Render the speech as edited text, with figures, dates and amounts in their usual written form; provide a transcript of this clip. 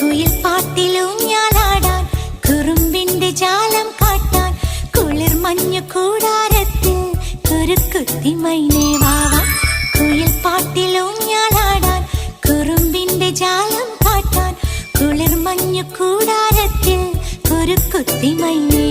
കുയിൽ പാട്ടിലൂഞ്ഞാലാടാൻ കുറുമ്പിന്റെ ജാലം കാട്ടാൻ കുളിർ മഞ്ഞു കൂടാരത്തിൽ കുരുക്കുത്തി മൈനേ വാവാ. കുയിൽ പാട്ടിലൂഞ്ഞാലാടാൻ കുറുമ്പിന്റെ ജാലം കാട്ടാൻ കുളിർ മഞ്ഞു കൂടാരത്തിൽ കുരുക്കുത്തി മൈനേ